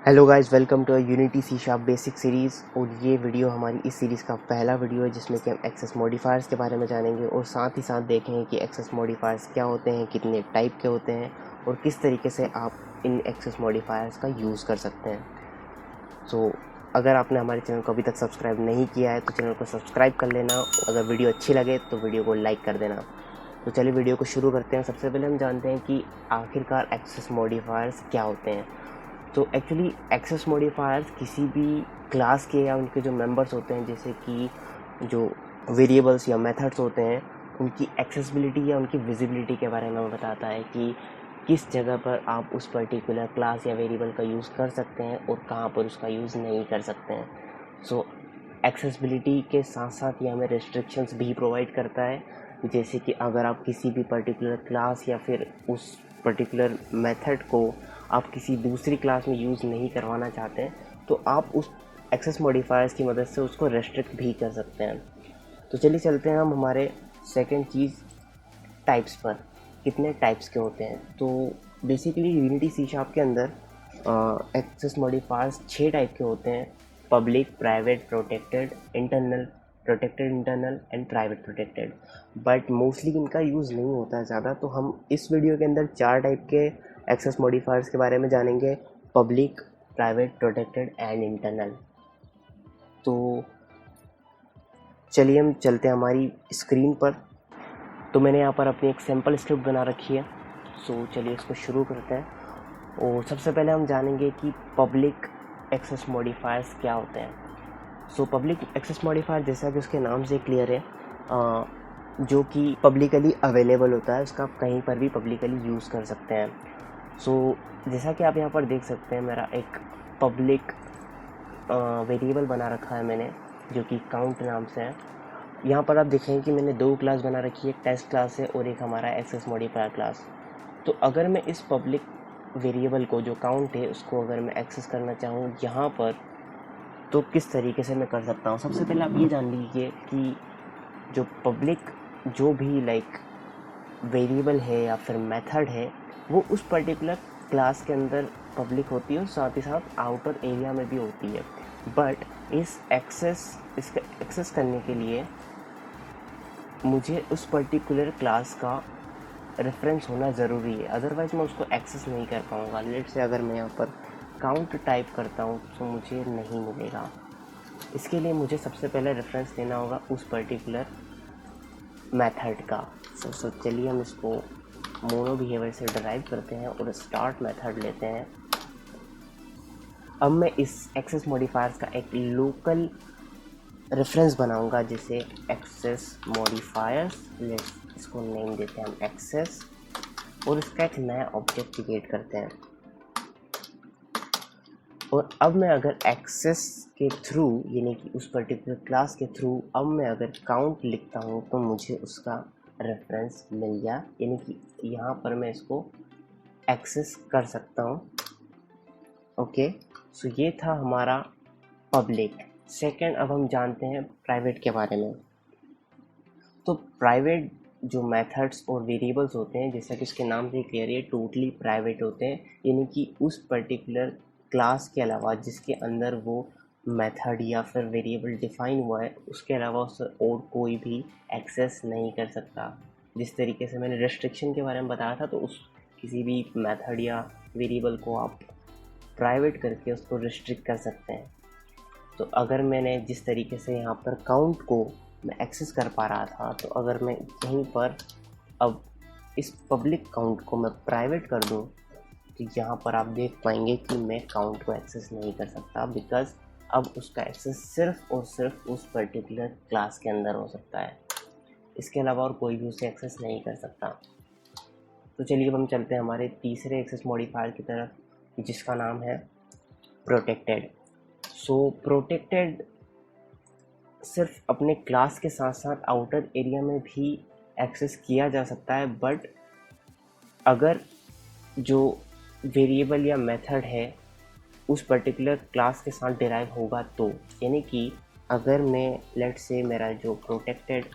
Hello guys, welcome to Unity C sharp basic series. और ये video हमारी इस सीरीज़ का पहला वीडियो है जिसमें कि हम एक्सेस मॉडिफायर्स के बारे में जानेंगे और साथ ही साथ देखेंगे कि एक्सेस मॉडिफायर्स क्या होते हैं, कितने टाइप के होते हैं और किस तरीके से आप इन एक्सेस मॉडिफायर्स का यूज़ कर सकते हैं। सो अगर आपने हमारे चैनल को अभी तक सब्सक्राइब नहीं किया है तो चैनल को सब्सक्राइब कर लेना। अगर वीडियो अच्छी लगे तो वीडियो को लाइक कर देना। तो चलिए वीडियो को शुरू करते हैं। सबसे पहले हम जानते हैं कि आखिरकार एक्सेस मॉडिफायर्स क्या होते हैं। तो एक्चुअली एक्सेस मॉडिफायर्स किसी भी क्लास के या उनके जो मेंबर्स होते हैं, जैसे कि जो वेरिएबल्स या मेथड्स होते हैं, उनकी एक्सेसिबिलिटी या उनकी विजिबिलिटी के बारे में बताता है कि किस जगह पर आप उस पर्टिकुलर क्लास या वेरिएबल का यूज़ कर सकते हैं और कहाँ पर उसका यूज़ नहीं कर सकते हैं। सो एक्सेसिबिलिटी के साथ साथ ये हमें रेस्ट्रिक्शंस भी प्रोवाइड करता है, जैसे कि अगर आप किसी भी पर्टिकुलर क्लास या फिर उस पर्टिकुलर मेथड को आप किसी दूसरी क्लास में यूज़ नहीं करवाना चाहते हैं तो आप उस एक्सेस मॉडिफायर्स की मदद से उसको रेस्ट्रिक्ट भी कर सकते हैं। तो चलिए चलते हैं हम हमारे सेकंड चीज़ टाइप्स पर। कितने टाइप्स के होते हैं। तो बेसिकली यूनिटी सी शार्प के अंदर एक्सेस मॉडिफायर्स 6 टाइप के होते हैं: public, private, protected, internal, protected internal and private protected. But mostly इनका यूज़ नहीं होता है ज़्यादा, तो हम इस वीडियो के अंदर 4 टाइप के एक्सेस मॉडिफायर्स के बारे में जानेंगे: public, private, protected and internal. तो चलिए हम चलते हैं हमारी स्क्रीन पर। तो मैंने यहाँ पर अपनी एक सैम्पल स्क्रिप्ट बना रखी है। सो चलिए इसको शुरू करते हैं। और सबसे पहले हम जानेंगे कि पब्लिक एक्सेस मॉडिफायर्स क्या होते हैं। सो पब्लिक एक्सेस मॉडिफायर, जैसा कि उसके नाम से क्लियर है, जो कि पब्लिकली अवेलेबल होता है, उसका आप कहीं पर भी पब्लिकली यूज़ कर सकते हैं। सो जैसा कि आप यहाँ पर देख सकते हैं, मेरा एक पब्लिक वेरिएबल बना रखा है मैंने, जो कि काउंट नाम से है। यहाँ पर आप देखेंगे कि मैंने 2 क्लास बना रखी है, एक टेस्ट क्लास है और एक हमारा एक्सेस मॉडिफायर क्लास। तो अगर मैं इस पब्लिक वेरिएबल को, जो काउंट है, उसको अगर मैं एक्सेस करना चाहूँ यहाँ पर, तो किस तरीके से मैं कर सकता हूँ। सबसे पहले आप ये जान लीजिए कि जो पब्लिक, जो भी वेरिएबल है या फिर मेथड है, वो उस पर्टिकुलर क्लास के अंदर पब्लिक होती है और साथ ही साथ आउटर एरिया में भी होती है। बट इसका एक्सेस करने के लिए मुझे उस पर्टिकुलर क्लास का रेफरेंस होना ज़रूरी है, अदरवाइज़ मैं उसको एक्सेस नहीं कर पाऊँगा। लेट से अगर मैं यहाँ पर काउंट टाइप करता हूँ तो मुझे नहीं मिलेगा। इसके लिए मुझे सबसे पहले रेफरेंस देना होगा उस पर्टिकुलर मेथड का। सो चलिए हम इसको मोनो बिहेवियर से डिराइव करते हैं और स्टार्ट मेथड लेते हैं। अब मैं इस एक्सेस मॉडिफायर्स का एक लोकल रेफरेंस बनाऊंगा, जिसे एक्सेस मॉडिफायर्स, लेट्स इसको नेम देते हैं हम एक्सेस, और इसका एक नया ऑब्जेक्ट क्रिएट करते हैं। और अब मैं अगर एक्सेस के थ्रू, यानी कि उस पर्टिकुलर क्लास के थ्रू, अब मैं अगर काउंट लिखता हूँ तो मुझे उसका रेफरेंस मिल गया, यानी कि यहाँ पर मैं इसको एक्सेस कर सकता हूँ। ओके, सो ये था हमारा पब्लिक। सेकंड, अब हम जानते हैं प्राइवेट के बारे में। तो प्राइवेट जो मेथड्स और वेरिएबल्स होते हैं, जैसा कि इसके नाम से क्लियर है, टोटली प्राइवेट होते हैं, यानी कि उस पर्टिकुलर क्लास के अलावा जिसके अंदर वो मेथड या फिर वेरिएबल डिफाइन हुआ है, उसके अलावा उससे और कोई भी एक्सेस नहीं कर सकता। जिस तरीके से मैंने रेस्ट्रिक्शन के बारे में बताया था, तो उस किसी भी मेथड या वेरिएबल को आप प्राइवेट करके उसको रिस्ट्रिक्ट कर सकते हैं। तो अगर मैंने जिस तरीके से यहाँ पर काउंट को मैं एक्सेस कर पा रहा था, तो अगर मैं यहीं पर अब इस पब्लिक काउंट को मैं प्राइवेट कर दूँ, तो यहाँ पर आप देख पाएंगे कि मैं काउंट को एक्सेस नहीं कर सकता, बिकॉज अब उसका एक्सेस सिर्फ और सिर्फ उस पर्टिकुलर क्लास के अंदर हो सकता है। इसके अलावा और कोई भी उसे एक्सेस नहीं कर सकता। तो चलिए अब हम चलते हैं हमारे तीसरे एक्सेस मॉडिफायर की तरफ, जिसका नाम है प्रोटेक्टेड। सो प्रोटेक्टेड सिर्फ अपने क्लास के साथ साथ आउटर एरिया में भी एक्सेस किया जा सकता है, बट अगर जो वेरिएबल या मेथड है उस पर्टिकुलर क्लास के साथ डिराइव होगा तो, यानी कि अगर मैं लेट्स से मेरा जो प्रोटेक्टेड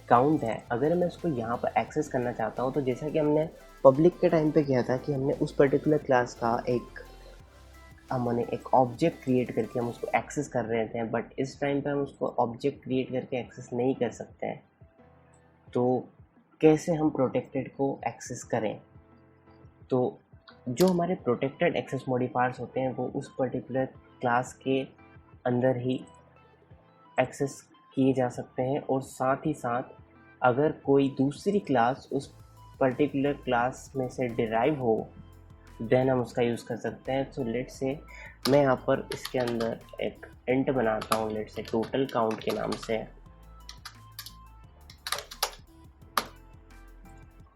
काउंट है, अगर मैं उसको यहाँ पर एक्सेस करना चाहता हूँ, तो जैसा कि हमने पब्लिक के टाइम पे क्या था कि हमने उस पर्टिकुलर क्लास का हमने एक ऑब्जेक्ट क्रिएट करके हम उसको एक्सेस कर रहे थे, बट इस टाइम पे हम उसको ऑब्जेक्ट क्रिएट करके एक्सेस नहीं कर सकते हैं। तो कैसे हम प्रोटेक्टेड को एक्सेस करें? तो जो हमारे प्रोटेक्टेड एक्सेस मॉडिफायर्स होते हैं वो उस पर्टिकुलर क्लास के अंदर ही एक्सेस किए जा सकते हैं, और साथ ही साथ अगर कोई दूसरी क्लास उस पर्टिकुलर क्लास में से डिराइव हो देन हम उसका यूज़ कर सकते हैं। सो लेट से मैं यहाँ पर इसके अंदर एक इंट बनाता हूँ, लेट से टोटल काउंट के नाम से,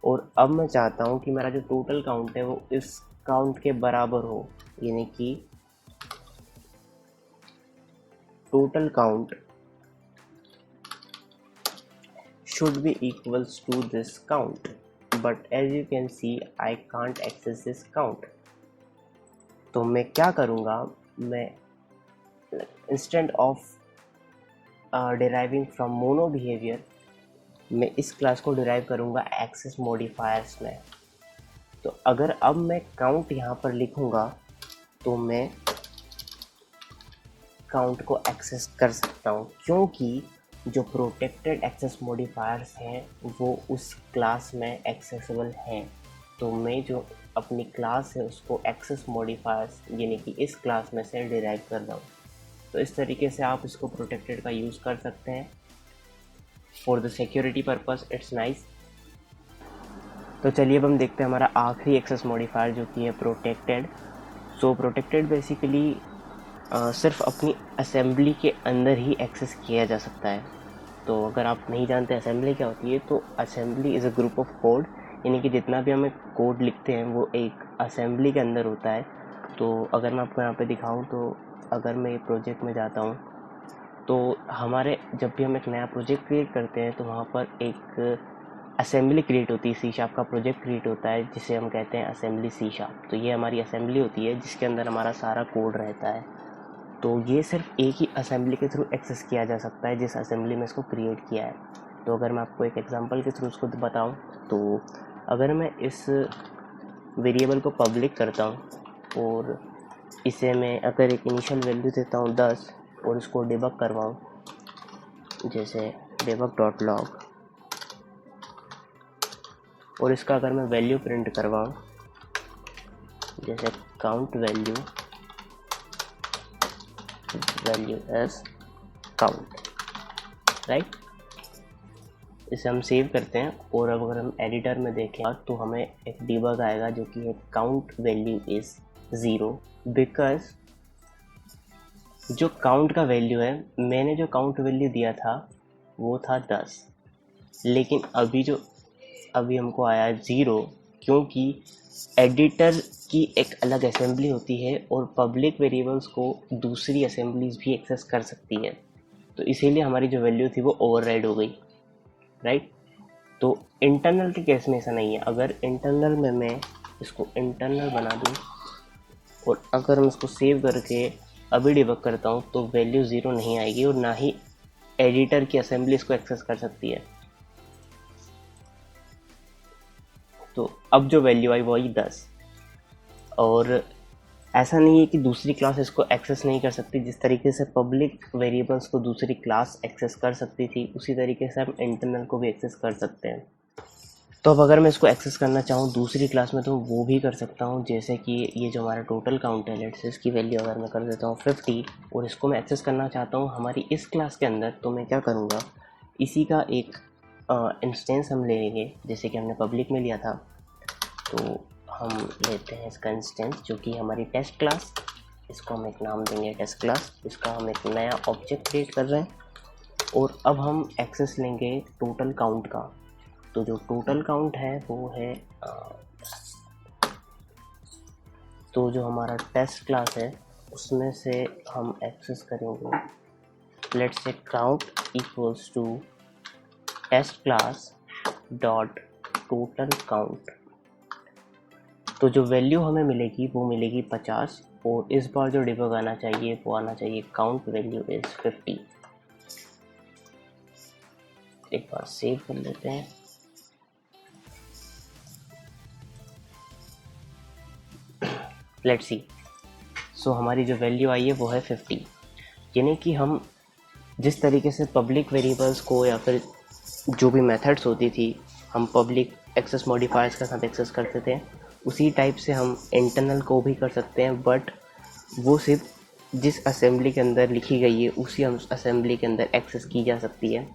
और अब मैं चाहता हूँ कि मेरा जो टोटल काउंट है वो इस काउंट के बराबर हो, यानी कि total count should be equals to this count, but as you can see I can't access this count। तो मैं क्या करूँगा, मैं instant of deriving from mono behaviour मैं इस क्लास को डिराइव करूँगा एक्सेस मॉडिफायर्स में। तो अगर अब मैं काउंट यहाँ पर लिखूँगा तो मैं काउंट को एक्सेस कर सकता हूँ, क्योंकि जो प्रोटेक्टेड एक्सेस मॉडिफायर्स हैं वो उस क्लास में एक्सेसिबल हैं। तो मैं जो अपनी क्लास है उसको एक्सेस मॉडिफायर्स यानी कि इस क्लास में से डिराइव कर रहा हूँ। तो इस तरीके से आप इसको प्रोटेक्टेड का यूज़ कर सकते हैं for the security purpose, it's nice. तो चलिए अब हम देखते हैं हमारा आखिरी एक्सेस मॉडिफायर जो कि है प्रोटेक्टेड। सो प्रोटेक्टेड बेसिकली सिर्फ अपनी असेंबली के अंदर ही एक्सेस किया जा सकता है। तो अगर आप नहीं जानते असेंबली क्या होती है, तो assembly is a group of code, यानी कि जितना भी हमें कोड लिखते हैं वो एक असेंबली के अंदर होता है। तो अगर मैं आपको यहाँ पे दिखाऊँ तो अगर मैं प्रोजेक्ट में जाता हूँ तो हमारे जब भी हम एक नया प्रोजेक्ट क्रिएट करते हैं तो वहाँ पर एक असेंबली क्रिएट होती है, सी शार्प का प्रोजेक्ट क्रिएट होता है जिसे हम कहते हैं असेंबली सी शार्प। तो ये हमारी असेंबली होती है जिसके अंदर हमारा सारा कोड रहता है। तो ये सिर्फ एक ही असेंबली के थ्रू एक्सेस किया जा सकता है जिस असेंबली में इसको क्रिएट किया है। तो अगर मैं आपको एक एग्जांपल के थ्रू उसको बताऊं, तो अगर मैं इस वेरिएबल को पब्लिक करता हूं और इसे मैं अगर एक इनिशियल वैल्यू देता हूं 10 और इसको डिबग करवाऊं, जैसे debug.log, और इसका अगर मैं वैल्यू प्रिंट करवाऊं जैसे count value as count, right. इसे हम सेव करते हैं और अब अगर हम एडिटर में देखें तो हमें एक डिबग आएगा जो कि है काउंट वैल्यू इज़ 0, बिकॉज जो काउंट का वैल्यू है, मैंने जो काउंट वैल्यू दिया था वो था 10, लेकिन अभी हमको आया 0, क्योंकि एडिटर की एक अलग असेंबली होती है और पब्लिक वेरिएबल्स को दूसरी असेंबलीज भी एक्सेस कर सकती है। तो इसीलिए हमारी जो वैल्यू थी वो ओवरराइड हो गई, राइट। तो इंटरनल के केस में ऐसा नहीं है। अगर इंटरनल में मैं इसको इंटरनल बना दूं और अगर मैं इसको सेव करके अभी डिबग करता हूं तो वैल्यू 0 नहीं आएगी और ना ही एडिटर की असेंबली इसको एक्सेस कर सकती है। तो अब जो वैल्यू आई वो आई 10, और ऐसा नहीं है कि दूसरी क्लास इसको एक्सेस नहीं कर सकती। जिस तरीके से पब्लिक वेरिएबल्स को दूसरी क्लास एक्सेस कर सकती थी उसी तरीके से हम इंटरनल को भी एक्सेस कर सकते हैं। तो अब अगर मैं इसको एक्सेस करना चाहूँ दूसरी क्लास में तो वो भी कर सकता हूँ, जैसे कि ये जो हमारा टोटल काउंट है, लेट्स से इसकी वैल्यू अगर मैं कर देता हूँ 50 और इसको मैं एक्सेस करना चाहता हूँ हमारी इस क्लास के अंदर, तो मैं क्या करूँगा, इसी का एक इंस्टेंस हम ले लेंगे जैसे कि हमने पब्लिक में लिया था। तो हम लेते हैं इसका इंस्टेंस जो कि हमारी टेस्ट क्लास, इसको हम एक नाम देंगे टेस्ट क्लास। इसका हम एक नया ऑब्जेक्ट क्रिएट कर रहे हैं और अब हम एक्सेस लेंगे टोटल काउंट का। तो जो टोटल काउंट है वो है तो जो हमारा टेस्ट क्लास है उसमें से हम एक्सेस करेंगे, let's say count equals to test class dot total count. तो जो वैल्यू हमें मिलेगी वो मिलेगी 50 और इस बार जो डिबग आना चाहिए वो आना चाहिए काउंट वैल्यू इज 50। एक बार सेव कर लेते हैं। Let's see. सो हमारी जो वैल्यू आई है वो है 50, यानी कि हम जिस तरीके से पब्लिक वेरिएबल्स को या फिर जो भी मेथड्स होती थी हम पब्लिक एक्सेस मॉडिफायर्स के साथ एक्सेस करते थे, उसी टाइप से हम इंटरनल को भी कर सकते हैं, बट वो सिर्फ जिस असेंबली के अंदर लिखी गई है उसी असेंबली के अंदर एक्सेस की जा सकती है।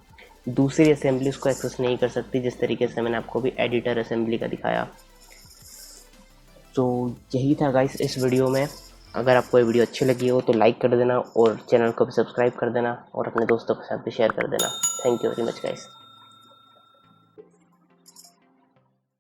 दूसरी असेंबली उसको एक्सेस नहीं कर सकती, जिस तरीके से मैंने आपको भी एडिटर असेंबली का दिखाया। तो यही था गाइस इस वीडियो में। अगर आपको ये वीडियो अच्छी लगी हो तो लाइक कर देना और चैनल को भी सब्सक्राइब कर देना और अपने दोस्तों के साथ भी शेयर कर देना। Thank you very much guys.